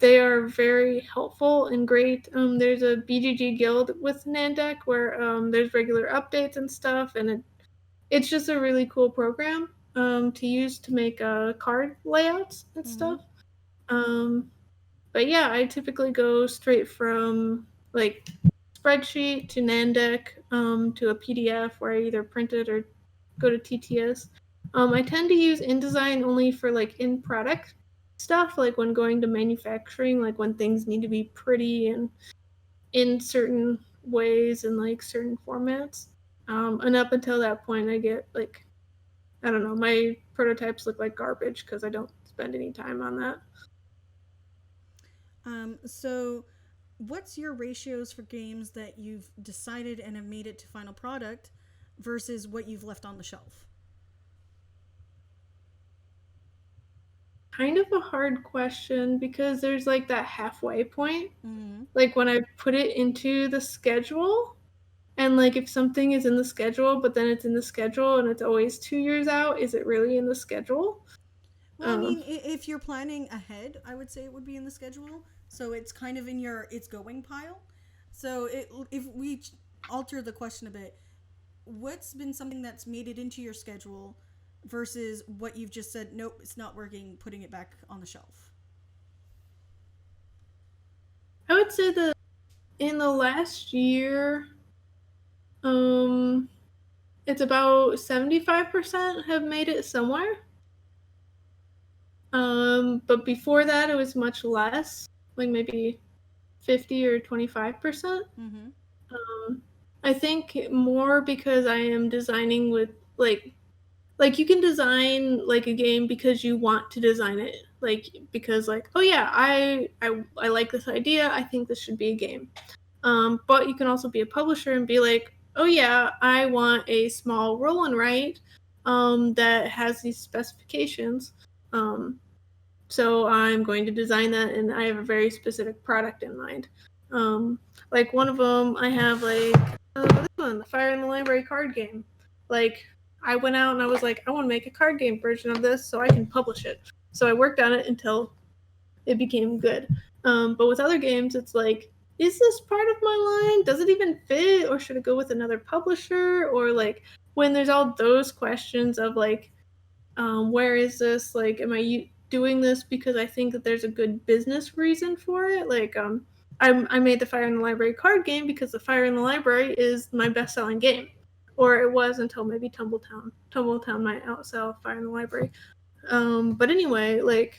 they are very helpful and great. There's a BGG guild with Nandek where there's regular updates and stuff, and it's just a really cool program. to use to make card layouts and Mm-hmm. stuff. But yeah, I typically go straight from like spreadsheet to Nandeck to a PDF where I either print it or go to TTS. I tend to use InDesign only for like in product stuff, like when going to manufacturing, like when things need to be pretty and in certain ways and like certain formats. And up until that point, I get like, I don't know, my prototypes look like garbage because I don't spend any time on that. So, what's your ratios for games that you've decided and have made it to final product versus what you've left on the shelf? Kind of a hard question because there's like that halfway point. Mm-hmm. Like when I put it into the schedule, and like if something is in the schedule, but then it's in the schedule and it's always 2 years out, is it really in the schedule? Well, I Um, mean, if you're planning ahead, I would say it would be in the schedule. So it's kind of in your it's going pile. So if we alter the question a bit, what's been something that's made it into your schedule versus what you've just said, nope, it's not working, putting it back on the shelf? I would say that in the last year, um, it's about 75% have made it somewhere. But before that, it was much less, like maybe 50 or 25%. Mm-hmm. Um, I think more because I am designing with like you can design like a game because you want to design it, like because like oh yeah, I like this idea. I think this should be a game. But you can also be a publisher and be like, oh yeah, I want a small roll and write that has these specifications. Um, so I'm going to design that, and I have a very specific product in mind. Um, like one of them, I have like this one, the Fire in the Library card game. Like I went out and I was like, I want to make a card game version of this so I can publish it. So I worked on it until it became good. But with other games, it's like, is this part of my line? Does it even fit, or should it go with another publisher? Or like when there's all those questions of like, where is this? Like, am I doing this because I think that there's a good business reason for it? Like, I made the Fire in the Library card game because the Fire in the Library is my best-selling game, or it was until maybe Tumbletown. Tumbletown might outsell Fire in the Library. But anyway, like,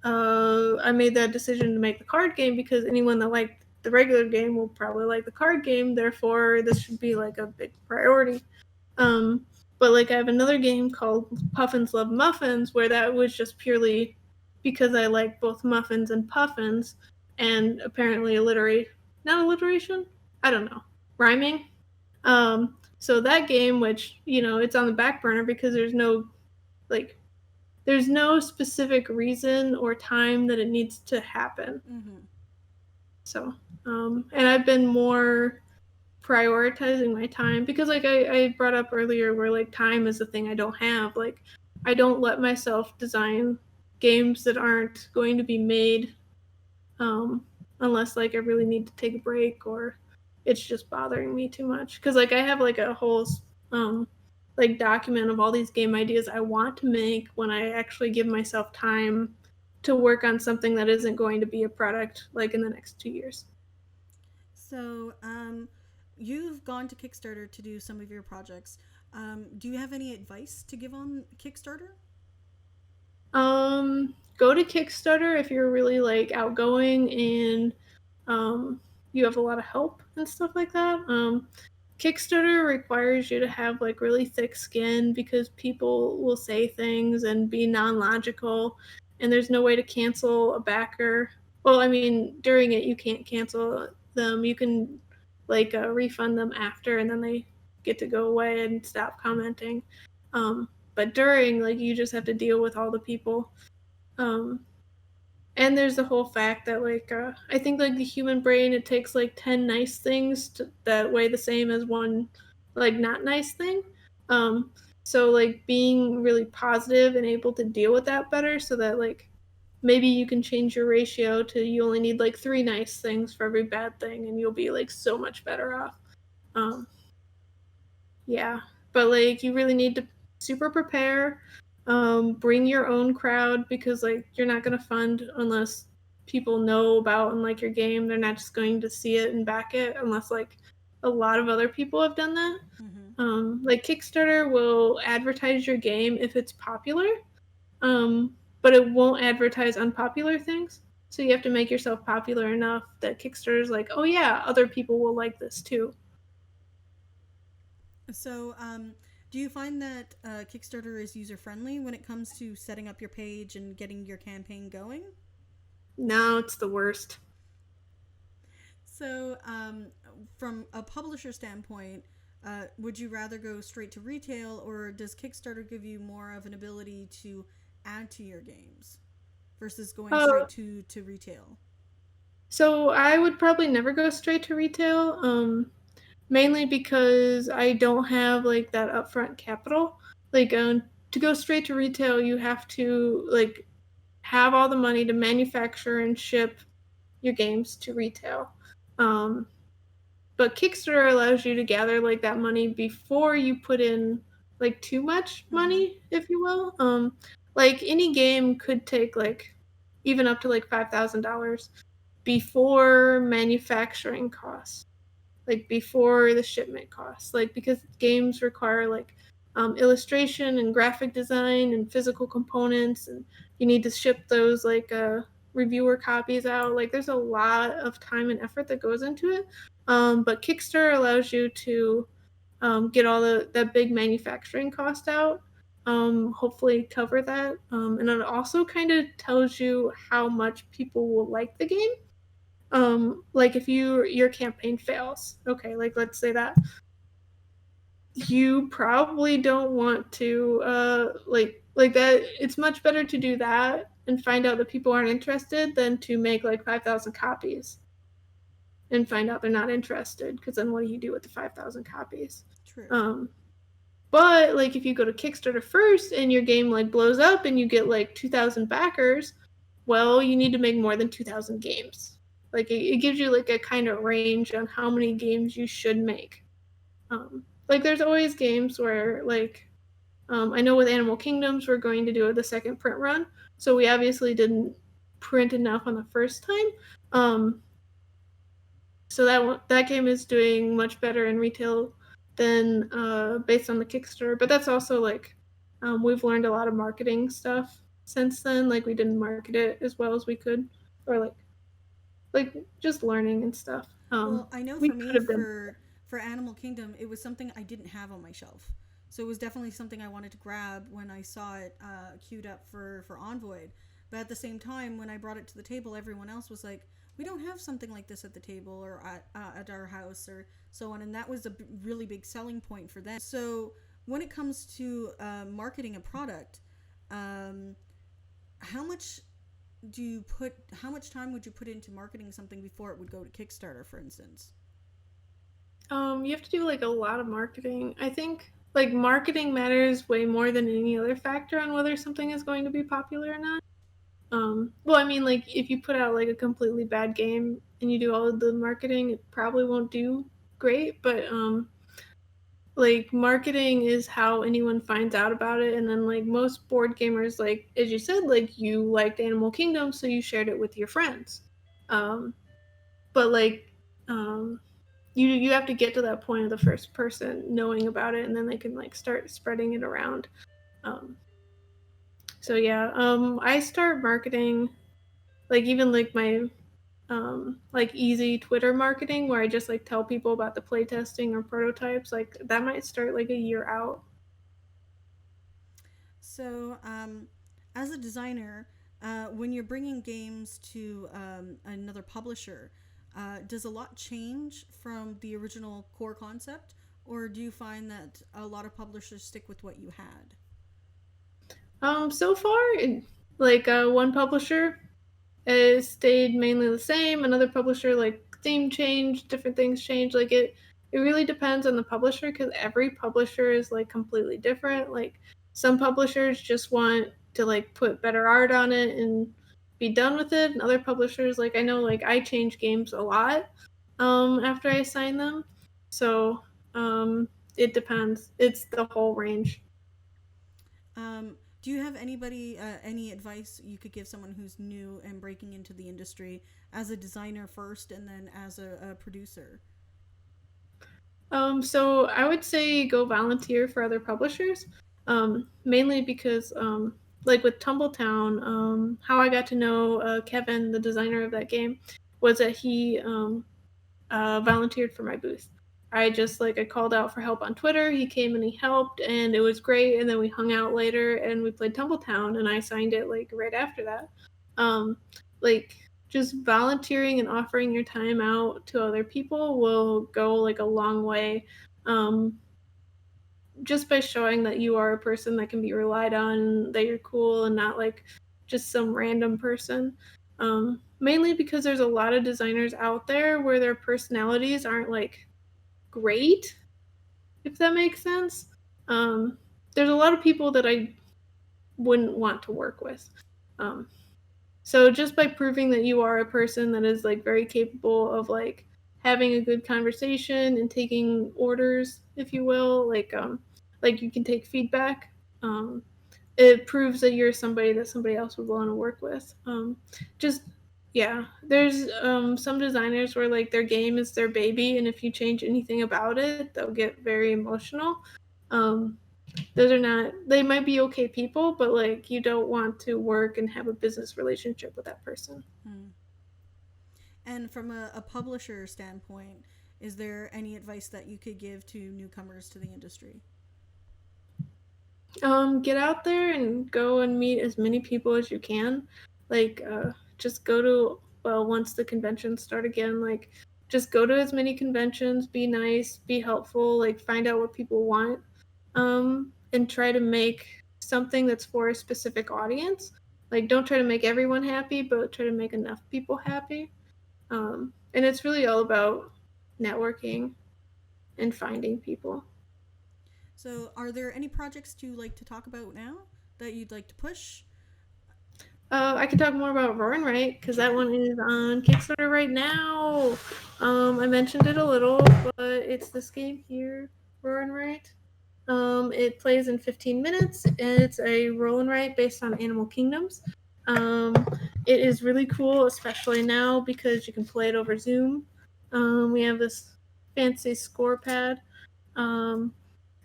I made that decision to make the card game because anyone that liked the regular game will probably like the card game. Therefore, this should be like a big priority. Um, but like I have another game called Puffins Love Muffins where that was just purely because I like both muffins and puffins, and apparently not alliteration, I don't know, rhyming. So that game, which it's on the back burner because like there's no specific reason or time that it needs to happen. Mm-hmm. So, and I've been more prioritizing my time because like I brought up earlier where like time is the thing I don't have. Like I don't let myself design games that aren't going to be made um, unless like I really need to take a break or it's just bothering me too much. Because like I have like a whole um, like document of all these game ideas I want to make when I actually give myself time to work on something that isn't going to be a product like in the next 2 years. So, you've gone to Kickstarter to do some of your projects. Do you have any advice to give on Kickstarter? Go to Kickstarter if you're really like outgoing and you have a lot of help and stuff like that. Kickstarter requires you to have like really thick skin because people will say things and be non-logical, and there's no way to cancel a backer. Well, I mean, during it you can't cancel them. You can like refund them after, and then they get to go away and stop commenting. But during, like, you just have to deal with all the people. Um, and there's the whole fact that like I think like the human brain, it takes like 10 nice things that weigh the same as one like not nice thing. um so like being really positive and able to deal with that better so that like maybe you can change your ratio to you only need like 3 nice things for every bad thing and you'll be like so much better off. um yeah, but like you really need to super prepare. Bring your own crowd, because like you're not going to fund unless people know about and like your game. They're not just going to see it and back it unless like a lot of other people have done that. Like Kickstarter will advertise your game if it's popular, but it won't advertise unpopular things. So you have to make yourself popular enough that Kickstarter's like, oh yeah, other people will like this too. So, do you find that Kickstarter is user friendly when it comes to setting up your page and getting your campaign going? No, it's the worst. So, from a publisher standpoint, would you rather go straight to retail, or does Kickstarter give you more of an ability to add to your games versus going Uh, straight to retail? so I would probably never go straight to retail, mainly because I don't have like that upfront capital. Like, to go straight to retail, you have to like have all the money to manufacture and ship your games to retail. Um, but Kickstarter allows you to gather like that money before you put in like too much Mm-hmm. money, if you will. Like any game could take like even up to like $5,000 before manufacturing costs, like before the shipment costs, like because games require like illustration and graphic design and physical components, and you need to ship those like reviewer copies out. Like there's a lot of time and effort that goes into it. But Kickstarter allows you to get all that big manufacturing cost out, hopefully cover that, and it also kind of tells you how much people will like the game. Like if your campaign fails, okay, like let's say that, you probably don't want to like that. It's much better to do that and find out that people aren't interested than to make like 5,000 copies and find out they're not interested, because then what do you do with the 5,000 copies? True. um but like if you go to Kickstarter first and your game like blows up and you get like 2,000 backers, well, you need to make more than 2,000 games. Like it gives you like a kind of range on how many games you should make. Like there's always games where like I know with Animal Kingdoms we're going to do the second print run, so we obviously didn't print enough on the first time. So that game is doing much better in retail than based on the Kickstarter. But that's also like we've learned a lot of marketing stuff since then. Like we didn't market it as well as we could, or like just learning and stuff. Well, I know We for could me, have been. for Animal Kingdom, it was something I didn't have on my shelf, so it was definitely something I wanted to grab when I saw it queued up for Envoy. But at the same time, when I brought it to the table, everyone else was like, "We don't have something like this at the table or at our house or so on," and that was a really big selling point for them. So when it comes to marketing a product, um, how much how much time would you put into marketing something before it would go to Kickstarter, for instance? You have to do like a lot of marketing. I think like marketing matters way more than any other factor on whether something is going to be popular or not. Well, I mean, like if you put out like a completely bad game and you do all of the marketing, it probably won't do great. But like marketing is how anyone finds out about it, and then like most board gamers, like as you said, like you liked Animal Kingdom, so you shared it with your friends. Um, but like um, you have to get to that point of the first person knowing about it, and then they can like start spreading it around. Um, so yeah, I start marketing like even like my like easy Twitter marketing where I just like tell people about the playtesting or prototypes. Like that might start like a year out. So, as a designer, when you're bringing games to another publisher, does a lot change from the original core concept, or do you find that a lot of publishers stick with what you had? So far, like one publisher it stayed mainly the same. Another publisher, like theme changed, different things changed. Like it really depends on the publisher because every publisher is like completely different. Like some publishers just want to like put better art on it and be done with it, and other publishers, like I know, like I change games a lot after I sign them. So it depends. It's the whole range. Do you have any advice you could give someone who's new and breaking into the industry as a designer first and then as a producer? So I would say go volunteer for other publishers, mainly because, like with Tumbletown, how I got to know Kevin, the designer of that game, was that he volunteered for my booth. I called out for help on Twitter. He came and he helped, and it was great. And then we hung out later and we played Tumbletown, and I signed it like right after that. Um, like just volunteering and offering your time out to other people will go like a long way. Um, just by showing that you are a person that can be relied on, that you're cool and not like just some random person. Mainly because there's a lot of designers out there where their personalities aren't like great, if that makes sense. Um, there's a lot of people that I wouldn't want to work with. Um, so just by proving that you are a person that is like very capable of like having a good conversation and taking orders, if you will, like you can take feedback. It proves that you're somebody that somebody else would want to work with. Just yeah, there's some designers where like their game is their baby, and if you change anything about it, they'll get very emotional. Um, those are not, they might be okay people, but like you don't want to work and have a business relationship with that person. Hmm. And from a publisher standpoint, is there any advice that you could give to newcomers to the industry? Get out there and go and meet as many people as you can. Like, just go to, well, once the conventions start again, like, just go to as many conventions, be nice, be helpful, like, find out what people want, and try to make something that's for a specific audience. Like, don't try to make everyone happy, but try to make enough people happy. And it's really all about networking and finding people. So, are there any projects you like to talk about now that you'd like to push? I can talk more about Roar and Write because that one is on Kickstarter right now. I mentioned it a little, but it's this game here, Roar and Write. It plays in 15 minutes. It's a roll and write based on Animal Kingdoms. Um, it is really cool, especially now because you can play it over Zoom. We have this fancy score pad. Um,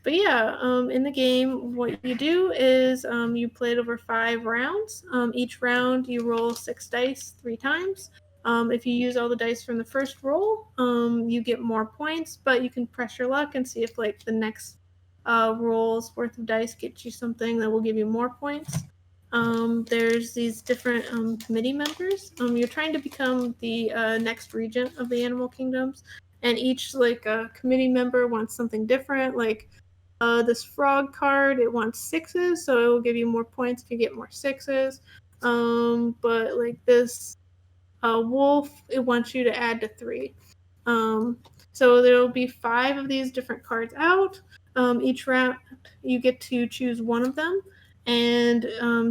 but yeah, in the game, what you do is you play it over 5 rounds. Each round, you roll 6 dice 3 times. If you use all the dice from the first roll, you get more points, but you can press your luck and see if like the next rolls worth of dice get you something that will give you more points. There's these different committee members. You're trying to become the next regent of the animal kingdoms, and each like committee member wants something different. Like this frog card, it wants 6s, so it will give you more points if you get more 6s. But like this wolf, it wants you to add to 3. Um, so there will be 5 of these different cards out. Each round, you get to choose one of them and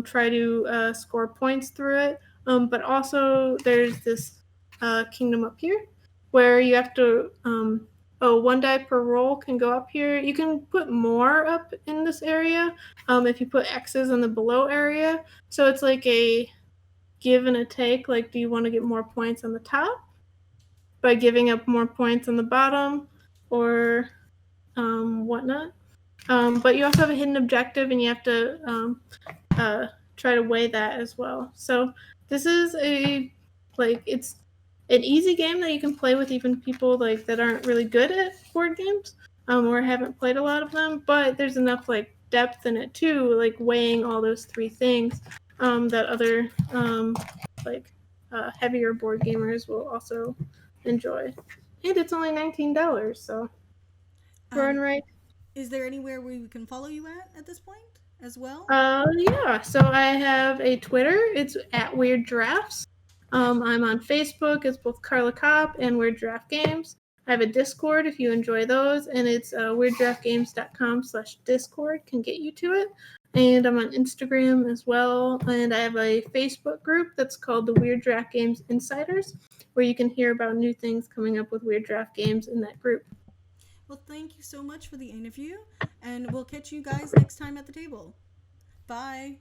try to score points through it. But also, there's this kingdom up here where you have to. 1 die per roll can go up here. You can put more up in this area if you put X's in the below area. So it's like a give and a take. Like, do you want to get more points on the top by giving up more points on the bottom, or whatnot? But you also have a hidden objective, and you have to try to weigh that as well. So this is it's an easy game that you can play with even people like that aren't really good at board games, or haven't played a lot of them. But there's enough like depth in it too, like weighing all those 3 things that other like heavier board gamers will also enjoy. And it's only $19, so run Um, right. is there anywhere where we can follow you at this point as well? Yeah. So I have a Twitter. It's at Weird Drafts. I'm on Facebook. It's both Carla Kopp and Weird Draft Games. I have a Discord if you enjoy those, and it's weirddraftgames.com/Discord can get you to it. And I'm on Instagram as well. And I have a Facebook group that's called the Weird Draft Games Insiders, where you can hear about new things coming up with Weird Draft Games in that group. Well, thank you so much for the interview, and we'll catch you guys next time at the table. Bye.